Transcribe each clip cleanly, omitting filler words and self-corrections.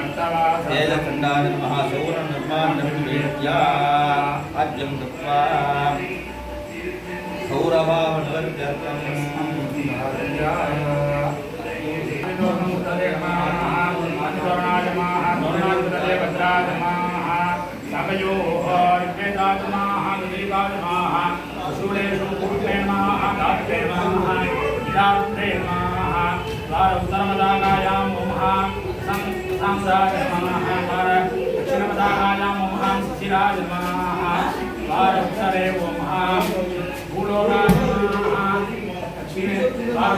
तेजखण्डाय नमः सौरनिर्माणनिर्मित्या आद्यं दत्त्वा सौरभावनवर्गतम्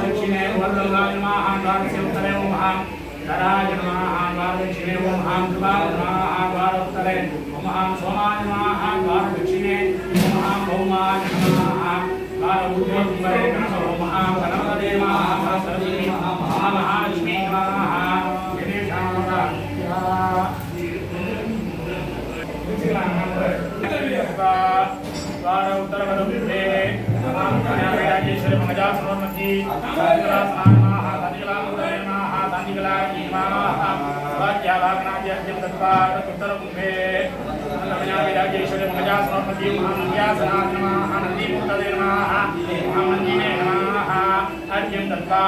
दक्षिणे वर्गलाय नमः द्वारस्य उत्तरे ओम कराय नमः दक्षिणे ओम ध्रुवाय नमः द्वारोत्तरे ओम सोमाय नमः द्वार दक्षिणे ओम भौमाय नमः द्वार ऊर्ध्वरे नमः ओम गणपते नमः सरस्वती महालक्ष्मी नमः द्वार उत्तर वरुणे नमः कन्यावेदागेश्वरी मंगजासनोन्नति साधुलासनानमः साधिकलामुदयनमः साधिकलाजीवाः स्वाध्याभागनाद्यं दत्त्वा उत्तरकुम्भे कन्यावेदागेश्वरी मंगजासनोन्नति महानन्द्यासनानमः नन्दीमूर्तये नमः महामन्दिरे नमः अर्घ्यं दत्त्वा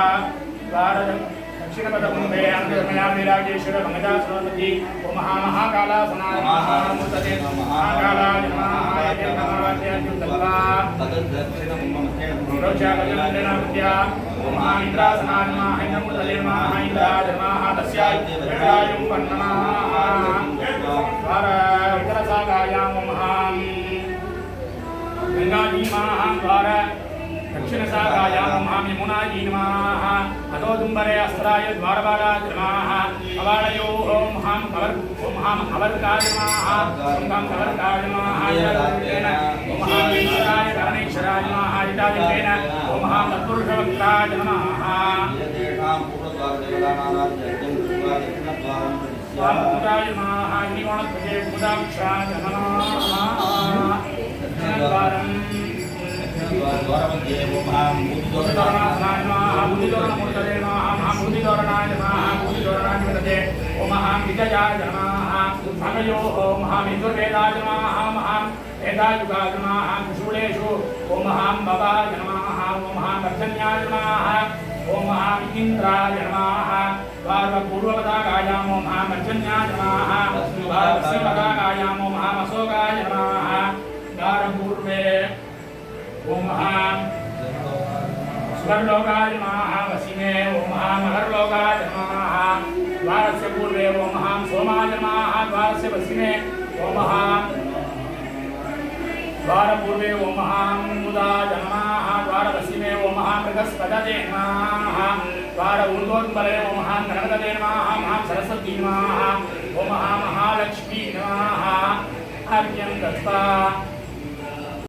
द्वार दक्षिणपदकुम्भे कन्यावेदागेश्वरी मंगजासनोन्नति ओम महाकालासनानमः मूर्तये महाकालाय नमः दक्षिण सागायां महां यमुनाजी नमः अतोदुम्बरे अस्त्राय द्वारपालाय नमः अवालयोः महां अवर्काय नमः ओं अवर्काय नमः यदादितेन ओं महां करणेश्वराय नमः यदादितेन ओं महां तत्पुरुषवक्त्राय नमः यदेषां पूर्वद्वारदेवतानाराध्यं नमः अग्निकोणध्वजे मुदाक्षाय नमः दक्षिणद्वारं द्वारमध्ये ओम मूर्तितोरणाय नमः मूर्तितोरणमूर्तये नमः मूर्तितोरणाय नमः मूर्तितोरणाय ओम विजयाय नमः भगयोः महाविदुर्वेदाय नमः महावेदायुगाय नमः शूलेषु ओम भवाय नमः ओम वर्धन्याय नमः ओम इन्द्राय नमः पूर्वपदागायां ओम वर्धन्याय नमः पश्चिमपदागायां ओम अशोकाय नमः द्वारपूर्वे ओम स्वर्लोकाय नमः वसिने ओम मकरलोकाय नमः द्वारस्य पूर्वे ओम सोमाय नमः द्वारस्य पश्चिमे ओम द्वारपूर्वे ओम मुदाय नमः द्वारपश्चिमे ओम बृहस्पतये नमः द्वार ऊर्ध्वोत्तरे ओम गणपतये नमः सरस्वती नमः ओम महालक्ष्मी नमः अर्घ्यं दत्त्वा